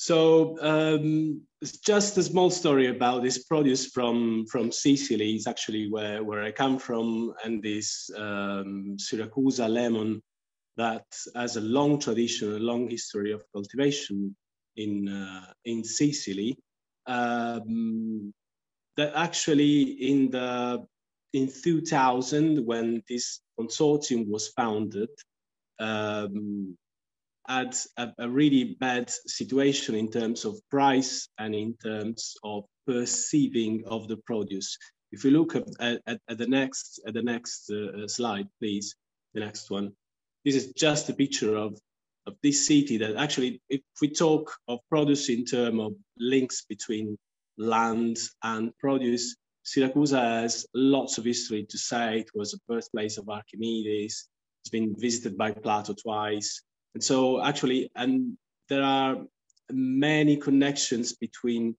It's just a small story about this produce from Sicily. It's actually where I come from, and this Siracusa lemon that has a long tradition, a long history of cultivation in Sicily. That actually in 2000, when this consortium was founded, had a really bad situation in terms of price and in terms of perceiving of the produce. If you look at the next slide, please, the next one. This is just a picture of this city that actually, if we talk of produce in terms of links between land and produce, Siracusa has lots of history to say. It was the birthplace of Archimedes. It's been visited by Plato twice. And so actually, and there are many connections between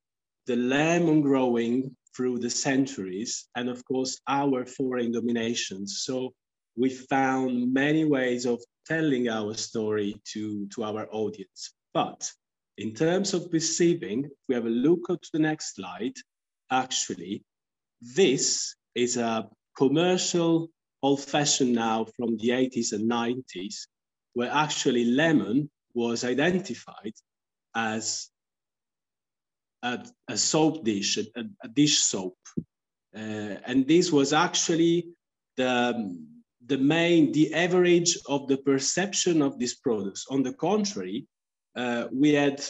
the lemon growing through the centuries and of course our foreign dominations. So we found many ways of telling our story to our audience. But in terms of perceiving, if we have a look at the next slide, actually, this is a commercial old-fashioned now from the 80s and 90s, where actually lemon was identified as a soap dish, a dish soap. And this was actually the average of the perception of this product. On the contrary, we had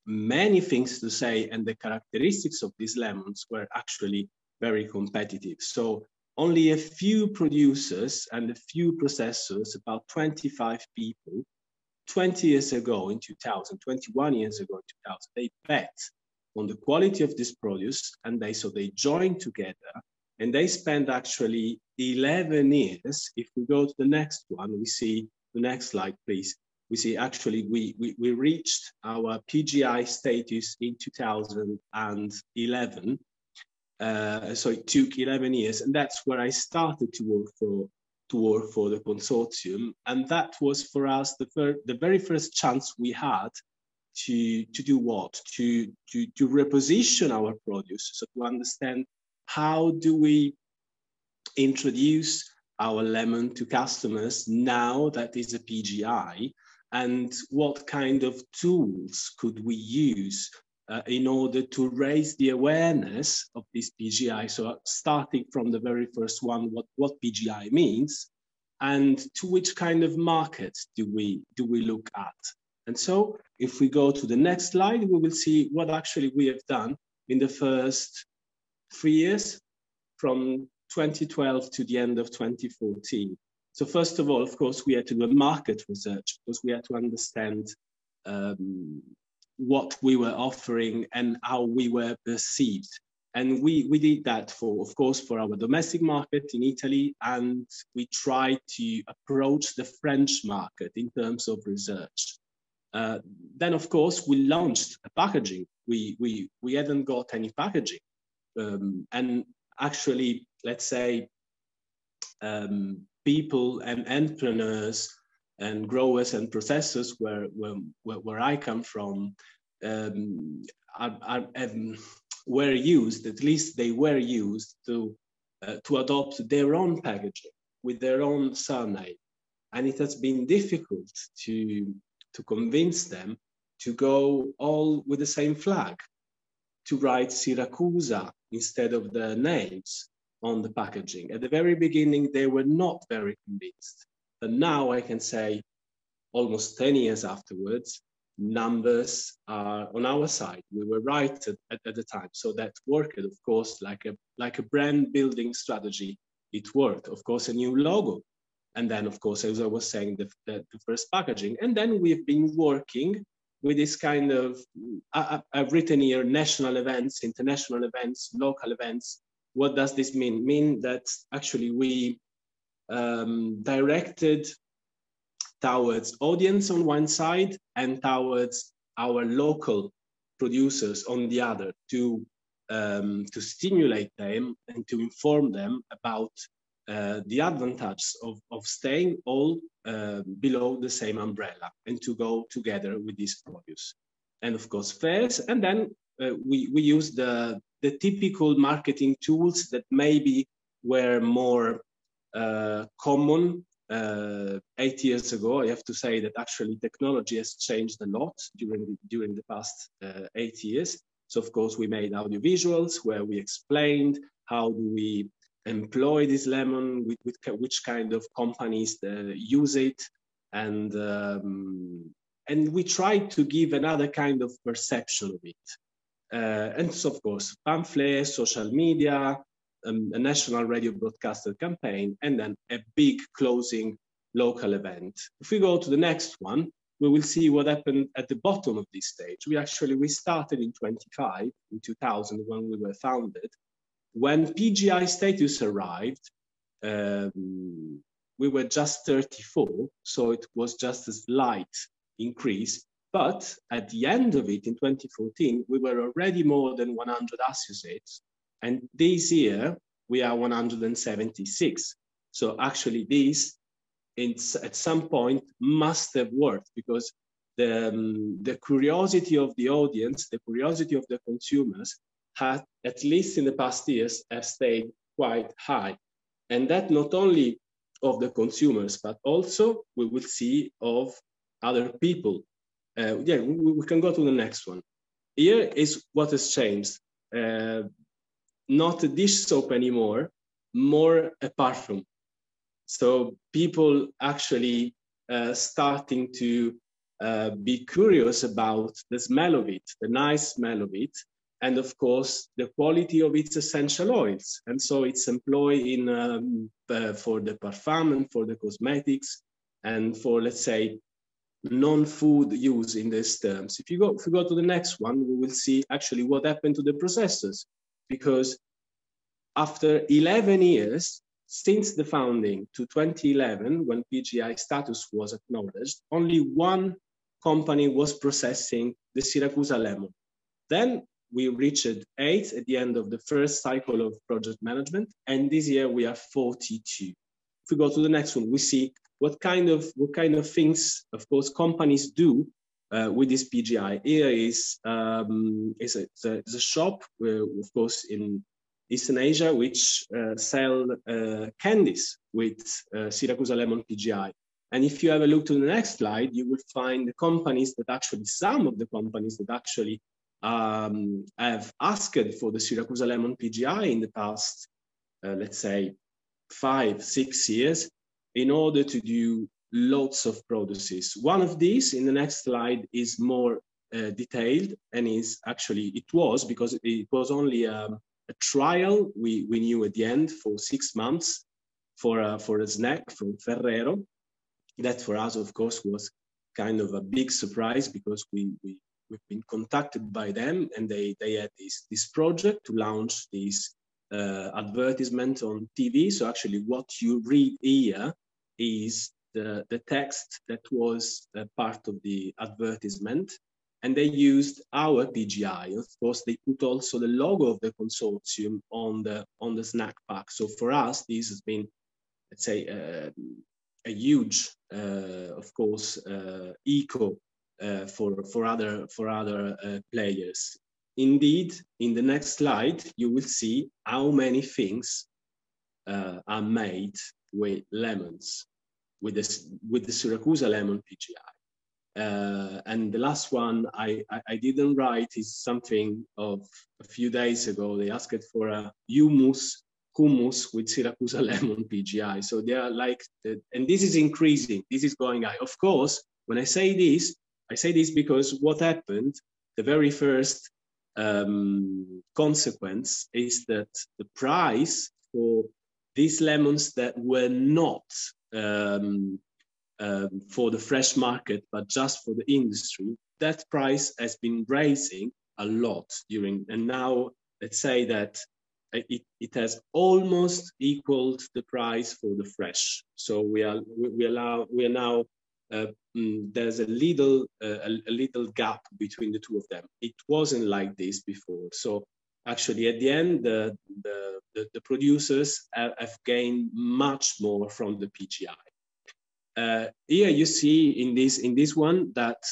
many things to say, and the characteristics of these lemons were actually very competitive. So only a few producers and a few processors, about 25 people, 20 years ago in 2000, 21 years ago in 2000, they bet on the quality of this produce, and they joined together, and they spent actually 11 years. If we go to the next one, we see the next slide, please. We see actually we reached our PGI status in 2011. So it took 11 years, and that's where I started to work for the consortium. And that was for us the very first chance we had to do what? To reposition our produce, so to understand how do we introduce our lemon to customers now that is a PGI, and what kind of tools could we use in order to raise the awareness of this PGI. So starting from the very first one, what PGI means, and to which kind of market do we look at. And so if we go to the next slide, we will see what actually we have done in the first 3 years, from 2012 to the end of 2014. So first of all, of course, we had to do a market research, because we had to understand what we were offering and how we were perceived. And we did that of course, for our domestic market in Italy, and we tried to approach the French market in terms of research. Then, of course, we launched a packaging. We hadn't got any packaging. And actually, let's say, people and entrepreneurs and growers and processors where I come from were used, at least they were used to adopt their own packaging with their own surname. And it has been difficult to convince them to go all with the same flag, to write Siracusa instead of the names on the packaging. At the very beginning, they were not very convinced. But now I can say, almost 10 years afterwards, numbers are on our side. We were right at the time. So that worked, of course, like a brand building strategy. It worked, of course, a new logo. And then, of course, as I was saying, the first packaging. And then we've been working with this kind of, I've written here, national events, international events, local events. What does this mean? Mean that actually we directed towards audience on one side and towards our local producers on the other, to stimulate them and to inform them about the advantage of staying all below the same umbrella and to go together with this produce. and of course fairs. And then we use the typical marketing tools that maybe were more common 8 years ago. I have to say that actually technology has changed a lot during the past 8 years. So of course we made audiovisuals where we explained how do we employ this lemon, with which kind of companies use it, and we tried to give another kind of perception of it. And so of course pamphlets, social media, a national radio broadcaster campaign, and then a big closing local event. If we go to the next one, we will see what happened at the bottom of this stage. We started in 2000 when we were founded. When PGI status arrived, we were just 34, so it was just a slight increase. But at the end of it, in 2014, we were already more than 100 associates. And this year, we are 176. So actually this, at some point, must have worked, because the curiosity of the audience, the curiosity of the consumers, had, at least in the past years, have stayed quite high. And that not only of the consumers, but also we will see of other people. Yeah, we can go to the next one. Here is what has changed. Not a dish soap anymore, more a perfume. So people actually starting to be curious about the smell of it, the nice smell of it, and of course the quality of its essential oils. And so it's employed in for the parfum and for the cosmetics and for, let's say, non-food use in these terms. If you go to the next one, we will see actually what happened to the processors, because after 11 years, since the founding to 2011, when PGI status was acknowledged, only one company was processing the Siracusa lemon. Then we reached 8 at the end of the first cycle of project management, and this year we are 42. If we go to the next one, we see what kind of things, of course, companies do with this PGI. Here is a shop, of course, in Eastern Asia, which sell candies with Siracusa lemon PGI. And if you have a look to the next slide, you will find the companies that actually, some of the companies that actually have asked for the Siracusa lemon PGI in the past, let's say, 5-6 years, in order to do lots of produces. One of these in the next slide is more detailed, and is actually, it was, because it was only a trial we knew at the end for 6 months for a snack from Ferrero. That for us, of course, was kind of a big surprise, because we've been contacted by them, and they had this project to launch this advertisement on TV. So actually what you read here is the text that was part of the advertisement, and they used our PGI. Of course, they put also the logo of the consortium on the snack pack. So for us, this has been, let's say, a huge, of course, echo for other players. Indeed, in the next slide, you will see how many things are made with lemons, with the Siracusa lemon PGI. And the last one I didn't write is something of a few days ago. They asked for a hummus with Siracusa lemon PGI. So they are like, and this is increasing, this is going high. Of course, when I say this because what happened, the very first consequence is that the price for these lemons that were not for the fresh market, but just for the industry, that price has been rising a lot during, and now let's say that it has almost equaled the price for the fresh. So we are now there's a little gap between the two of them. It wasn't like this before. So actually, at the end, the producers have gained much more from the PGI. Here you see in this one that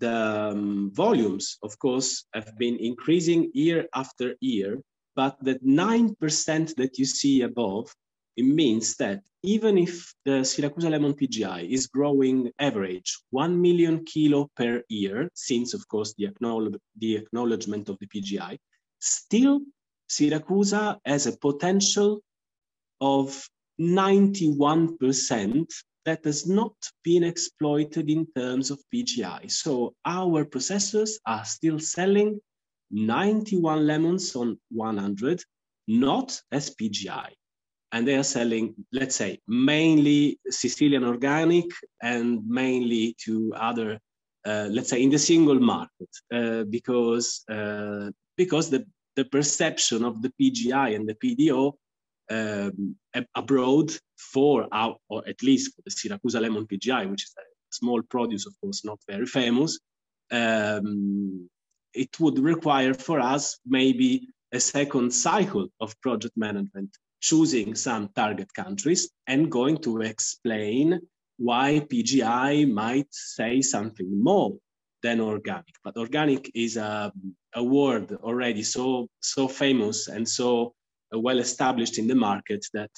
volumes, of course, have been increasing year after year, but that 9% that you see above, it means that even if the Siracusa lemon PGI is growing average 1 million kilo per year, since, of course, the acknowledgement of the PGI, still Siracusa has a potential of 91% that has not been exploited in terms of PGI. So our processors are still selling 91 lemons on 100, not as PGI. And they are selling, let's say, mainly Sicilian organic and mainly to other, let's say, in the single market, because the perception of the PGI and the PDO abroad for our, or at least for the Siracusa lemon PGI, which is a small produce, of course, not very famous, it would require for us maybe a second cycle of project management, choosing some target countries and going to explain why PGI might say something more than organic. But organic is a word already so famous and so well established in the market that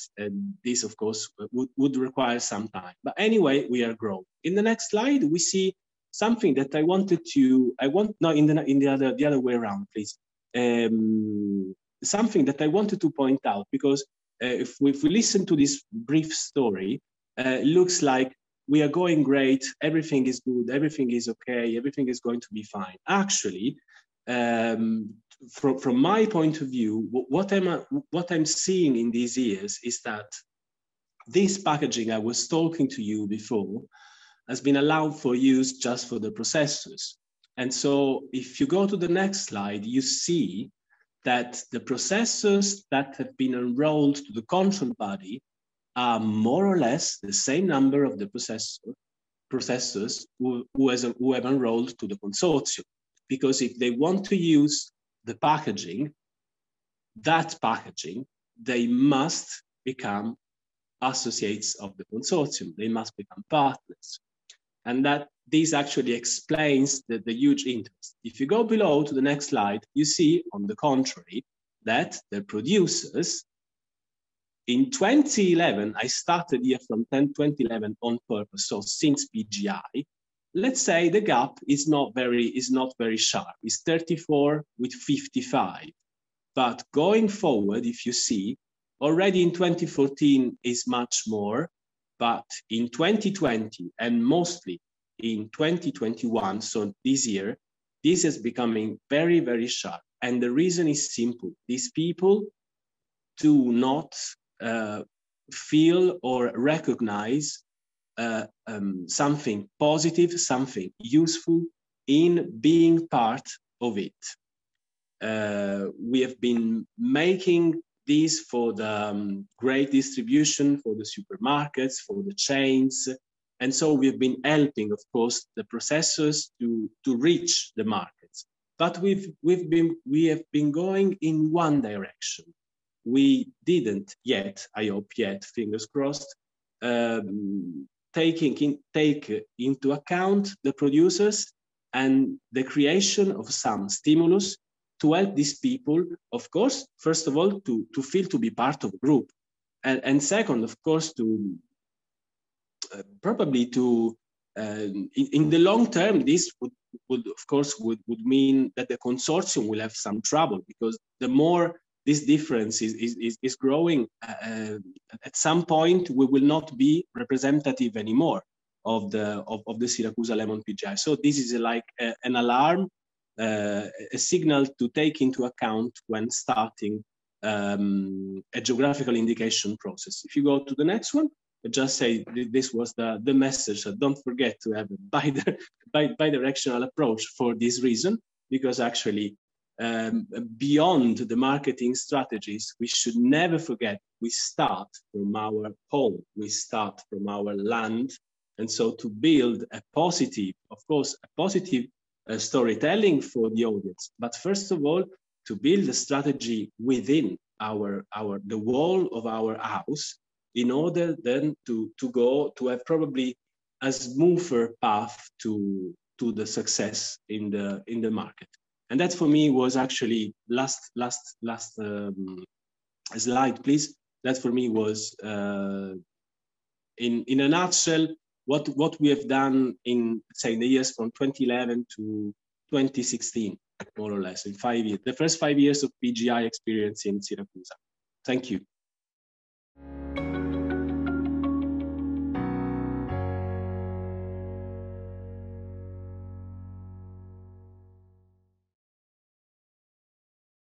this, of course, would require some time. But anyway, we are growing. In the next slide, we see something that I wanted to, the other way around, please. Something that I wanted to point out, because if we listen to this brief story, it looks like we are going great, everything is good, everything is okay, everything is going to be fine. Actually, from my point of view, what I'm seeing in these years is that this packaging I was talking to you before has been allowed for use just for the processors. And so if you go to the next slide, you see that the processors that have been enrolled to the control body are more or less the same number of the processors who have enrolled to the Consorzio. Because if they want to use the packaging, that packaging, they must become associates of the consortium. They must become partners. And that this actually explains the huge interest. If you go below to the next slide, you see, on the contrary, that the producers, in 2011, I started here from 2011 on purpose, so since PGI, let's say the gap is not very sharp. It's 34 with 55. But going forward, if you see, already in 2014 is much more, but in 2020 and mostly in 2021, so this year, this is becoming very, very sharp. And the reason is simple. These people do not feel or recognize something positive, something useful in being part of it. We have been making this for the great distribution, for the supermarkets, for the chains. And so we've been helping, of course, the processors to reach the markets. But we have been going in one direction. We didn't yet, I hope yet, fingers crossed, take into account the producers and the creation of some stimulus to help these people, of course, first of all, to feel to be part of a group. And second, of course, to probably to, in the long term, this would of course, would mean that the consortium will have some trouble, because the more this difference is growing, at some point, we will not be representative anymore of the Siracusa lemon PGI. So this is like an alarm, a signal to take into account when starting a geographical indication process. If you go to the next one, I just say this was the message. So don't forget to have a bi-directional approach for this reason, because actually beyond the marketing strategies, we should never forget we start from our home, we start from our land. And so to build a positive, of course, a positive storytelling for the audience, but first of all, to build a strategy within the wall of our house, in order then to have probably a smoother path to to the success in the market. And that for me was actually last slide, please. That for me was in a nutshell what we have done in, say, the years from 2011 to 2016, more or less, in 5 years, the first 5 years of PGI experience in Siracusa. Thank you.